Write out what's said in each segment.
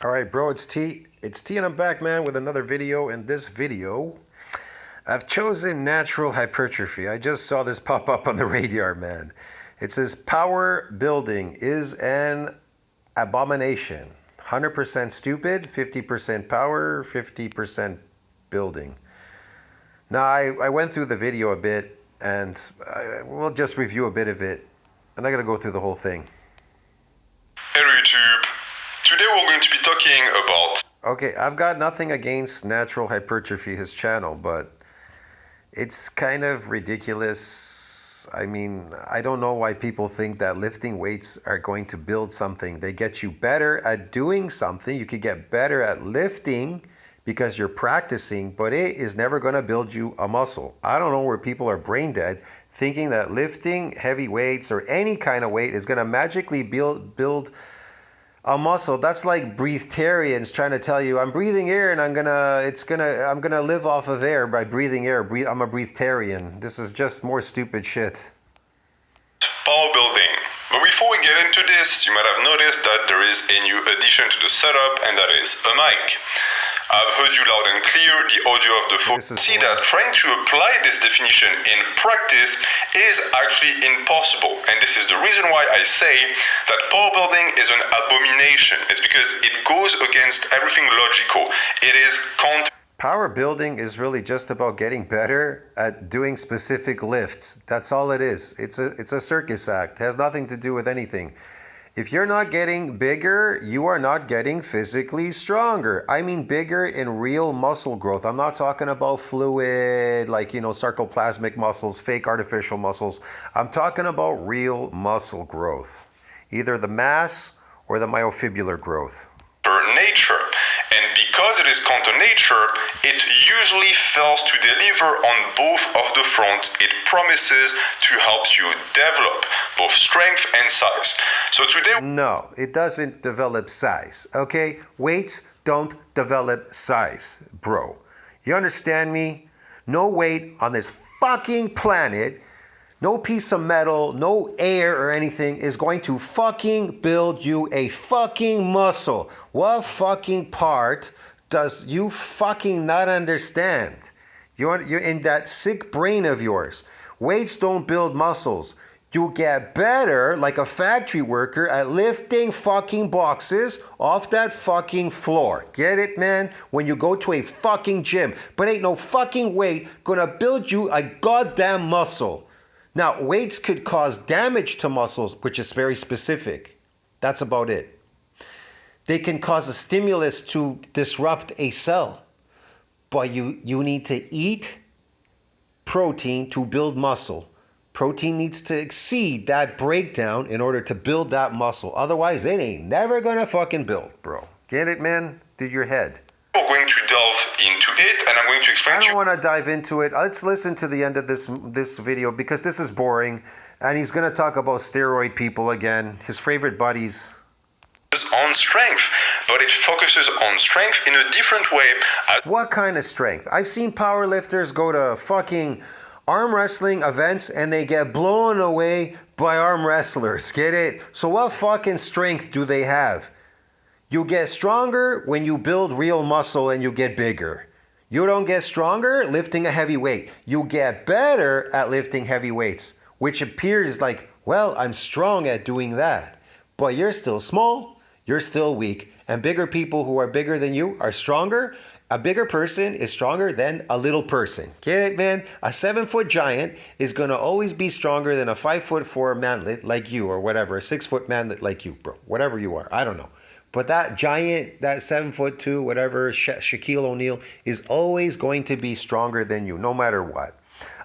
All right, bro, it's T. It's T and I'm back, man, with another video. In this video, I've chosen natural hypertrophy. I just saw this pop up on the radar, man. It says power building is an abomination. 100% stupid, 50% power, 50% building. Now, I went through the video a bit, and we'll just review a bit of it. I'm not going to go through the whole thing. Hello YouTube. Today we're going to be talking about... Okay, I've got nothing against natural hypertrophy, his channel, but it's kind of ridiculous. I mean, I don't know why people think that lifting weights are going to build something. They get you better at doing something. You could get better at lifting because you're practicing, but it is never going to build you a muscle. I don't know where people are brain dead thinking that lifting heavy weights or any kind of weight is going to magically build a muscle. That's like breatharians trying to tell you, I'm breathing air and I'm gonna live off of air by breathing air. I'm a breatharian. This is just more stupid shit. Power building. But before we get into this, you might have noticed that there is a new addition to the setup, and that is a mic. I've heard you loud and clear, the audio of the phone. See that trying to apply this definition in practice is actually impossible. And this is the reason why I say that power building is an abomination. It's because it goes against everything logical. It is Power building is really just about getting better at doing specific lifts. That's all it is. It's a circus act. It has nothing to do with anything. If you're not getting bigger, you are not getting physically stronger. I mean bigger in real muscle growth. I'm not talking about fluid, like, sarcoplasmic muscles, fake artificial muscles. I'm talking about real muscle growth. Either the mass or the myofibrillar growth. nature. And because it is counter nature, it usually fails to deliver on both of the fronts it promises to help you develop, both strength and size. So today... No, it doesn't develop size, okay? Weights don't develop size, bro. You understand me? No weight on this fucking planet, no piece of metal, no air or anything is going to fucking build you a fucking muscle. What fucking part does you fucking not understand? You're in that sick brain of yours. Weights don't build muscles. You get better like a factory worker at lifting fucking boxes off that fucking floor. Get it, man? When you go to a fucking gym. But ain't no fucking weight gonna build you a goddamn muscle. Now, weights could cause damage to muscles, which is very specific. That's about it. They can cause a stimulus to disrupt a cell. But you need to eat protein to build muscle. Protein needs to exceed that breakdown in order to build that muscle. Otherwise, it ain't never gonna fucking build, bro. Get it, man? Through your head. We're going to delve into it, and I'm going to explain to you. I don't want to dive into it. Let's listen to the end of this video because this is boring. And he's gonna talk about steroid people again, his favorite buddies. On strength, but it focuses on strength in a different way. What kind of strength? I've seen powerlifters go to fucking arm wrestling events and they get blown away by arm wrestlers. Get it? So what fucking strength do they have? You get stronger when you build real muscle and you get bigger. You don't get stronger lifting a heavy weight. You get better at lifting heavy weights, which appears like, well, I'm strong at doing that. But you're still small, you're still weak, and bigger people who are bigger than you are stronger. A bigger person is stronger than a little person. Get it, man? A 7-foot giant is gonna always be stronger than a 5'4" manlet like you, or whatever, a 6-foot manlet like you, bro. Whatever you are, I don't know. But that giant, that 7'2", whatever, Shaquille O'Neal, is always going to be stronger than you, no matter what.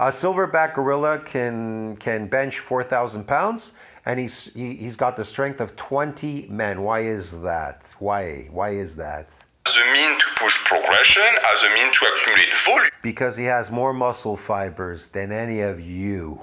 A silverback gorilla can bench 4,000 pounds, and he's got the strength of 20 men. Why is that? Why is that? As a mean to push progression, as a mean to accumulate volume. Because he has more muscle fibers than any of you.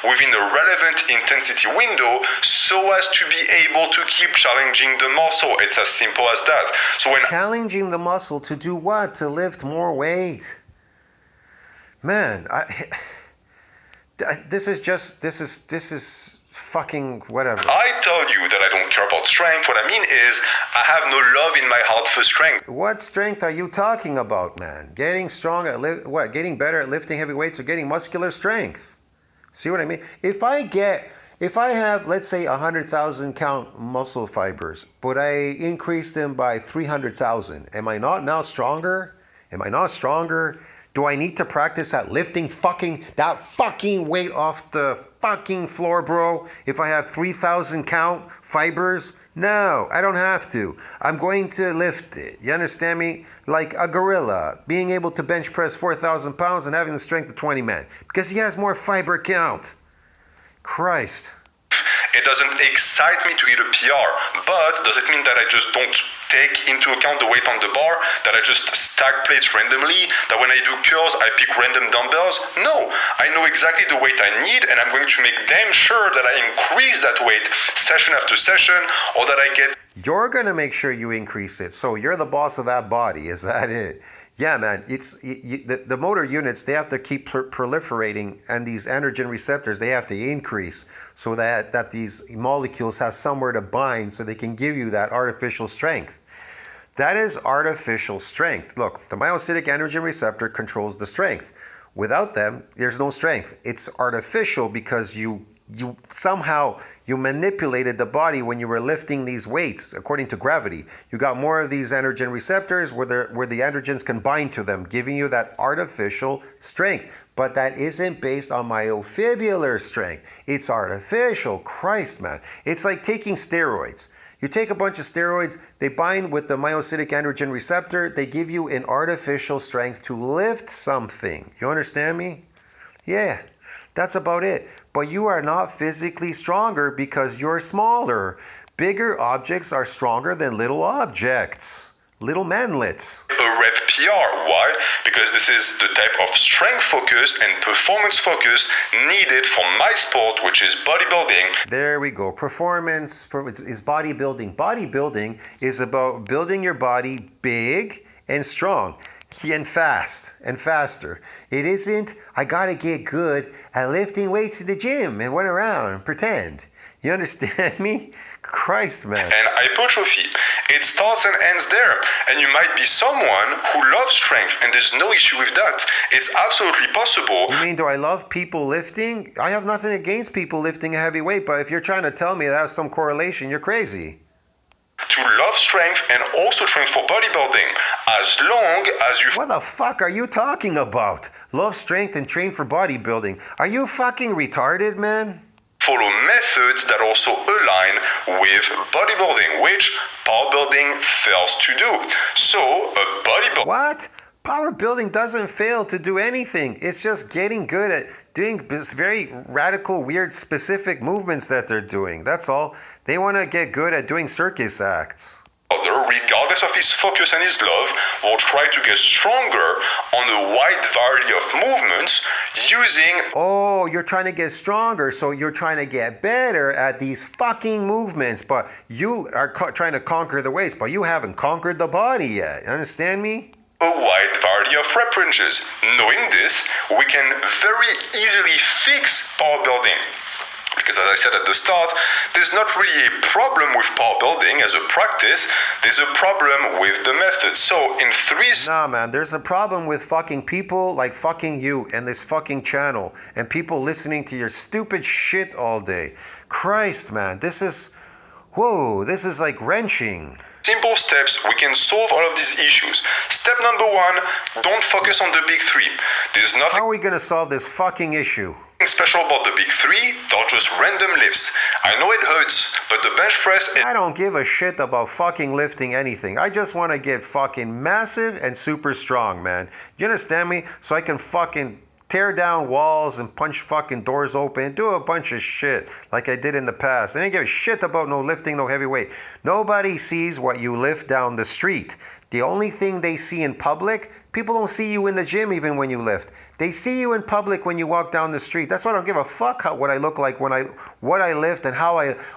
Within a relevant intensity window, so as to be able to keep challenging the muscle. It's as simple as that. So when challenging the muscle to do what? To lift more weight. Man, this is fucking whatever. I tell you that I don't care about strength. What I mean is, I have no love in my heart for strength. What strength are you talking about, man? Getting strong at getting better at lifting heavy weights or getting muscular strength? See what I mean? If I have, let's say, 100,000 count muscle fibers, but I increase them by 300,000, am I not now stronger? Am I not stronger? Do I need to practice at lifting that fucking weight off the fucking floor, bro? If I have 3,000 count fibers? No, I don't have to. I'm going to lift it. You understand me? Like a gorilla being able to bench press 4,000 pounds and having the strength of 20 men because he has more fiber count. Christ. It doesn't excite me to hit a PR, but does it mean that I just don't take into account the weight on the bar, that I just stack plates randomly, that when I do curls I pick random dumbbells? No, I know exactly the weight I need and I'm going to make damn sure that I increase that weight session after session, or that I get... You're going to make sure you increase it, so you're the boss of that body, is that it? Yeah, man, the motor units, they have to keep proliferating, and these androgen receptors, they have to increase so that these molecules have somewhere to bind so they can give you that artificial strength. That is artificial strength. Look, the myocytic androgen receptor controls the strength. Without them, there's no strength. It's artificial because you somehow manipulated the body when you were lifting these weights according to gravity. You got more of these androgen receptors where the androgens can bind to them, giving you that artificial strength. But that isn't based on myofibular strength. It's artificial. Christ, man. It's like taking steroids. You take a bunch of steroids, they bind with the myocytic androgen receptor, they give you an artificial strength to lift something. You understand me? Yeah. That's about it. But you are not physically stronger because you're smaller. Bigger objects are stronger than little objects. Little manlets. A rep PR. Why? Because this is the type of strength focus and performance focus needed for my sport, which is bodybuilding. There we go. Performance is bodybuilding. Bodybuilding is about building your body big and strong. And fast and faster. It isn't, I gotta get good at lifting weights in the gym and run around and pretend. You understand me? Christ, man. And hypertrophy. It starts and ends there. And you might be someone who loves strength, and there's no issue with that. It's absolutely possible. You mean, do I love people lifting? I have nothing against people lifting a heavy weight, but if you're trying to tell me that has some correlation, you're crazy. To love strength and also train for bodybuilding, as long as you... What the fuck are you talking about? Love strength and train for bodybuilding. Are you fucking retarded, man? Follow methods that also align with bodybuilding, which powerbuilding fails to do. So, a bodybuilder... What? Powerbuilding doesn't fail to do anything. It's just getting good at doing this very radical, weird, specific movements that they're doing. That's all. They want to get good at doing circus acts. Regardless of his focus and his love, will try to get stronger on a wide variety of movements using... Oh, you're trying to get stronger, so you're trying to get better at these fucking movements, but you are trying to conquer the weights, but you haven't conquered the body yet. Understand me? A wide variety of rep ranges. Knowing this, we can very easily fix powerbuilding. Because as I said at the start, there's not really a problem with powerbuilding as a practice, there's a problem with the method. So in Nah, man, there's a problem with fucking people like fucking you and this fucking channel and people listening to your stupid shit all day. Christ, man, this is like wrenching. Simple steps, we can solve all of these issues. Step number 1, don't focus on the big 3. There's nothing... How are we gonna solve this fucking issue? Special about the big 3, they're just random lifts. I know it hurts, but the bench press... I don't give a shit about fucking lifting anything. I just want to get fucking massive and super strong, man. You understand me? So I can fucking tear down walls and punch fucking doors open and do a bunch of shit like I did in the past. I didn't give a shit about no lifting, no heavy weight. Nobody sees what you lift down the street. The only thing they see in public, people don't see you in the gym even when you lift. They see you in public when you walk down the street. That's why I don't give a fuck what I look like when what I lift and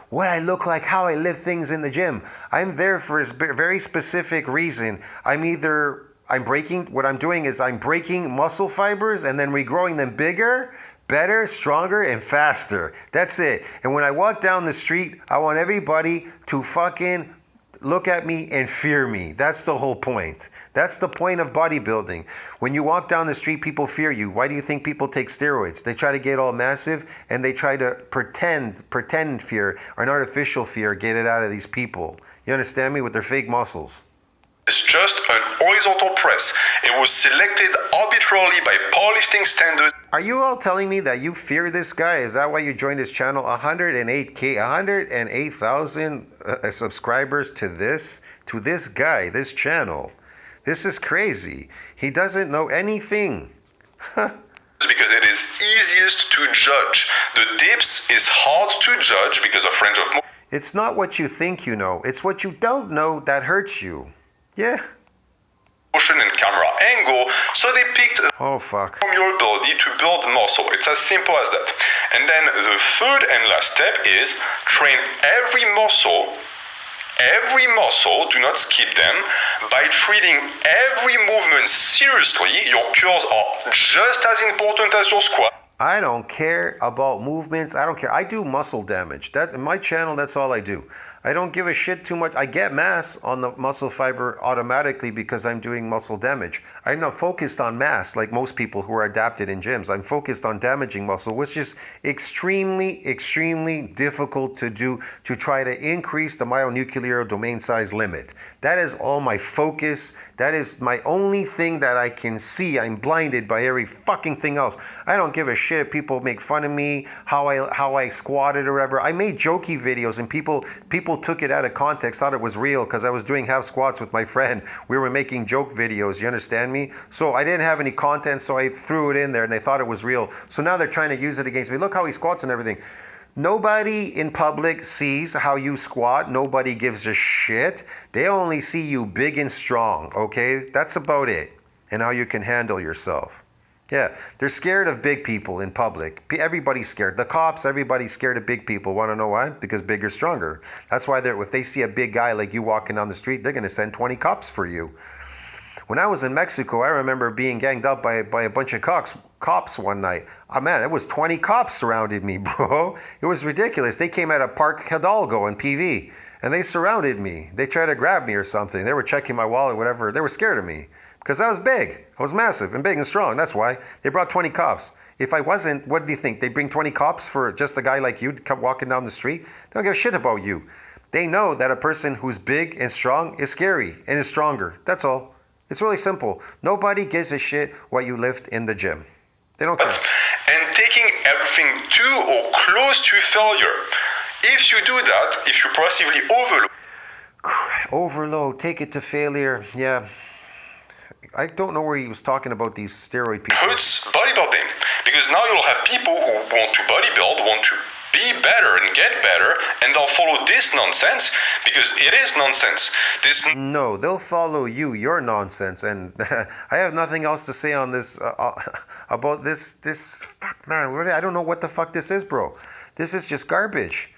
what I look like, how I lift things in the gym. I'm there for a very specific reason. What I'm doing is I'm breaking muscle fibers and then regrowing them bigger Better, stronger, and faster. That's it. And when I walk down the street, I want everybody to fucking look at me and fear me. That's the whole point. That's the point of bodybuilding. When you walk down the street, people fear you. Why do you think people take steroids? They try to get all massive and they try to pretend fear or an artificial fear, get it out of these people. You understand me? With their fake muscles. It's just an horizontal press. It was selected arbitrarily by powerlifting standards. Are you all telling me that you fear this guy? Is that why you joined his channel? 108,000 subscribers to this guy, this channel. This is crazy. He doesn't know anything. Because it is easiest to judge. The dips is hard to judge because of range of motion. It's not what you think you know. It's what you don't know that hurts you. Yeah. Motion and camera angle, so they picked Oh fuck. from your ability to build muscle. It's as simple as that. And then the third and last step is train every muscle, do not skip them. By treating every movement seriously, your curls are just as important as your squat. I don't care about movements. I don't care. I do muscle damage. That in my channel, that's all I do. I don't give a shit too much. I get mass on the muscle fiber automatically because I'm doing muscle damage. I'm not focused on mass like most people who are adapted in gyms. I'm focused on damaging muscle, which is extremely, extremely difficult to do to try to increase the myonuclear domain size limit. That is all my focus. That is my only thing that I can see. I'm blinded by every fucking thing else. I don't give a shit if people make fun of me, how I squatted or whatever. I made jokey videos and people took it out of context, thought it was real because I was doing half squats with my friend. We were making joke videos, you understand me? So I didn't have any content, so I threw it in there and they thought it was real. So now they're trying to use it against me. Look how he squats and everything. Nobody in public sees how you squat. Nobody gives a shit. They only see you big and strong, okay? That's about it. And how you can handle yourself. Yeah, they're scared of big people in public. Everybody's scared. The cops, everybody's scared of big people. Want to know why? Because bigger, stronger. That's why if they see a big guy like you walking down the street, they're going to send 20 cops for you. When I was in Mexico, I remember being ganged up by a bunch of cops one night. Oh man, it was 20 cops surrounded me, bro. It was ridiculous. They came out of Park Hidalgo in PV, and they surrounded me. They tried to grab me or something. They were checking my wallet, whatever. They were scared of me because I was big. I was massive and big and strong. That's why they brought 20 cops. If I wasn't, what do you think? They bring 20 cops for just a guy like you to come walking down the street? They don't give a shit about you. They know that a person who's big and strong is scary and is stronger. That's all. It's really simple. Nobody gives a shit what you lift in the gym. They don't care. And taking everything to or close to failure. If you do that, if you progressively overload, take it to failure. Yeah. I don't know where he was talking about these steroid people. hurts bodybuilding. Because now you'll have people who want to bodybuild, want to be better and get better, and they'll follow this nonsense because it is nonsense. No, they'll follow you, your nonsense, and I have nothing else to say on this about this. Fuck, man, I don't know what the fuck this is, bro. This is just garbage.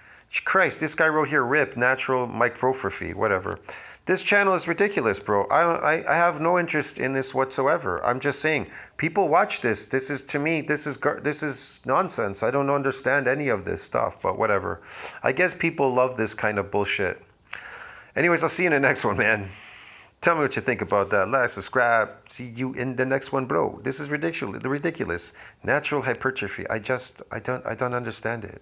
Christ, this guy wrote here, RIP, natural hypertrophy, whatever. This channel is ridiculous, bro. I have no interest in this whatsoever. I'm just saying, people watch this. This is, to me, this is nonsense. I don't understand any of this stuff, but whatever. I guess people love this kind of bullshit. Anyways, I'll see you in the next one, man. Tell me what you think about that. Like, subscribe. See you in the next one, bro. This is ridiculous. Natural hypertrophy. I don't understand it.